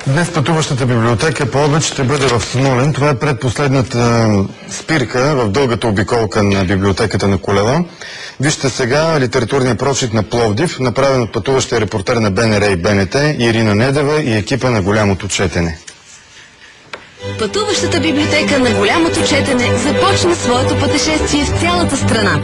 Днес пътуващата библиотека по обед ще бъде в Смолян. Това е предпоследната спирка в дългата обиколка на библиотеката на Колева. Вижте сега литературния прочит на Пловдив, направен от пътуващия репортер на БНР и БНТ Ирина Недева и екипа на Голямото четене. Пътуващата библиотека на Голямото четене започна своето пътешествие в цялата страна.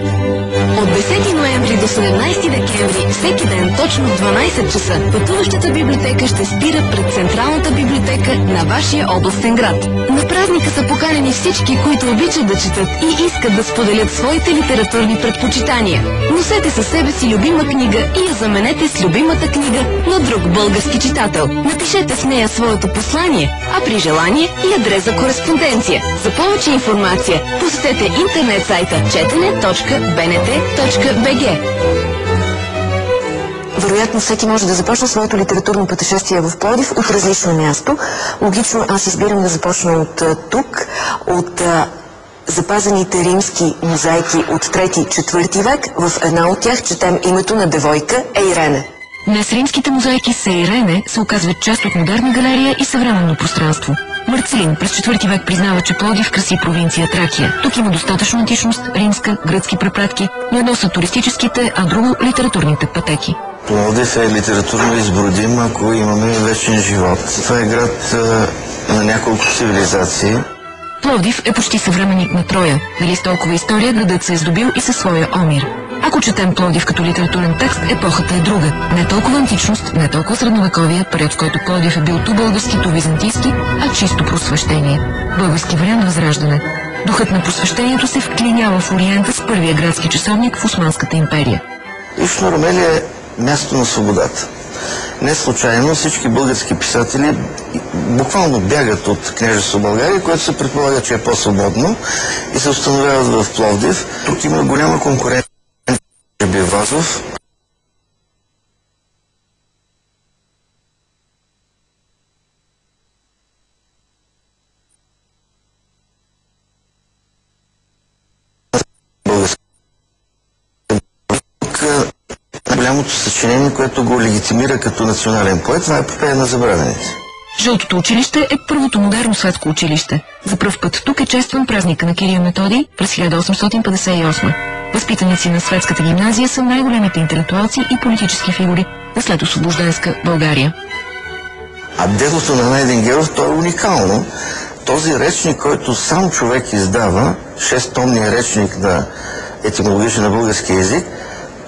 От 10 ноември до 17 декември, всеки ден точно в 12 часа, пътуващата библиотека ще спира пред Централната библиотека на вашия областен град. На празника са поканени всички, които обичат да четат и искат да споделят своите литературни предпочитания. Носете със себе си любима книга и я заменете с любимата книга на друг български читател. Напишете в нея своето послание, а при желание и адрес за кореспонденция. За повече информация посетете интернет сайта четене.bnt.bg. Вероятно всеки може да започне своето литературно пътешествие в Пловдив от различно място. Логично аз избирам да започна от тук, от запазените римски мозайки от 3-4 век. В една от тях четем името на девойка Ейрене. Днес римските мозайки с Ейрене се оказват част от модерна галерия и съвременно пространство. Марцелин през 4 век признава, че Пловдив краси провинция Тракия. Тук има достатъчно античност, римска, гръцки препратки, но едно са туристическите, а друго литературните пътеки. Пловдив е литературно избродим, ако имаме вечен живот. Това е град на няколко цивилизации. Пловдив е почти съвременник на Троя. Дали с толкова история градът се е здобил и със своя Омир. Ако четем Пловдив като литературен текст, епохата е друга. Не толкова античност, не толкова средновековия, период, в който Пловдив е бил ту български, ту византийски, а чисто просвещение. Български вариант възраждане. Духът на просвещението се вклинява в Ориента с първия градски часовник в Османската империя. Източна Румелия е място на свободата. Не случайно всички български писатели буквално бягат от княжество България, което се предполага, че е по-свободно и се установяват в Пловдив. Тук има голяма конкуренция. Вазов. Голямото съчинение, което го легитимира като национален поет, това е епопея на забравените. Жълтото училище е първото модерно светско училище. За пръв път тук е честван празника на Кирил Методий през 1858. Възпитаници на светската гимназия са най-големите интелектуалци и политически фигури на след освобожденска България. А делото на Найден Геров, то е уникално. Този речник, който сам човек издава, 6-томния речник на етимологичен на български език,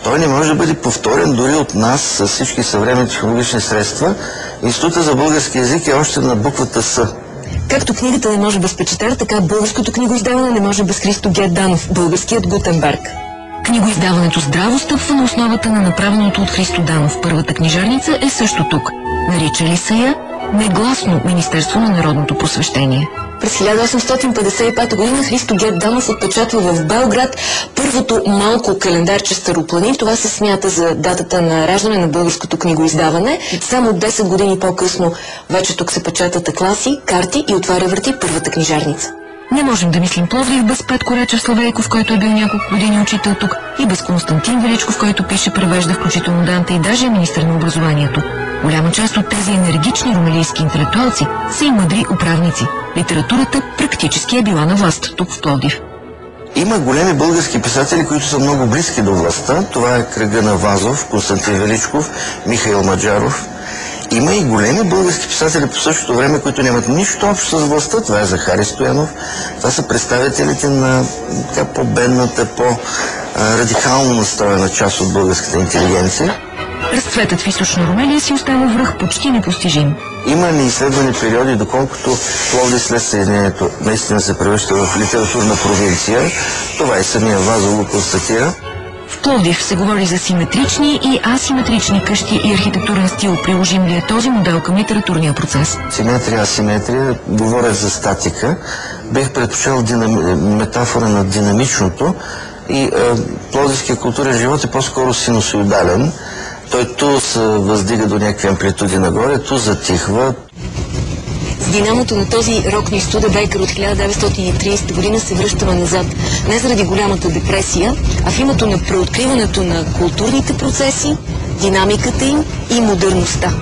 той не може да бъде повторен дори от нас с всички съвременни технологични средства. Института за български език е още на буквата С. Както книгата не може без печатар, така българското книгоиздаване не може без Христо Герданов, българският Гутенберг. Книгоиздаването здраво стъпва на основата на направеното от Христо Данов. Първата книжарница е също тук. Наричали са я негласно Министерство на народното просвещение. През 1855 година Христо Герданов отпечатва в Белград първото малко календарче Старопланин. Това се смята за датата на раждане на българското книгоиздаване. Само 10 години по-късно вече тук се печатат атласи, карти и отваря врати първата книжарница. Не можем да мислим Пловдив без Петко Речев Славейков, който е бил няколко години учител тук, и без Константин Величков, който пише, превежда включително Данте и даже е министър на образованието. Голяма част от тези енергични румелийски интелектуалци са и мъдри управници. Литературата практически е била на власт тук в Пловдив. Има големи български писатели, които са много близки до властта. Това е кръга на Вазов, Константин Величков, Михаил Маджаров. Има и големи български писатели по същото време, които нямат нищо общо с властта. Това е Захари Стоянов. Това са представителите на по-бедната, по-радикално настроена част от българската интелигенция. Разцветът в източна Румелия си остава връх почти непостижим. Има неизследвани периоди, доколкото Пловдив след съединението наистина се превръща в литературна провинция. Това и самия Вазов го констатира. В Пловдив се говори за симетрични и асиметрични къщи и архитектурен стил. Приложим ли е този модел към литературния процес? Симетрия, асиметрия, говоря за статика. Бих предпочел метафора на динамичното и пловдивския културен живот е по-скоро синусоидален. Той ту се въздига до някакви амплитуди нагоре, ту затихва. С динамото на този рок-ни Студебейкър от 1930 година се връщаме назад. Не заради голямата депресия, а в името на преоткриването на културните процеси, динамиката им и модерността.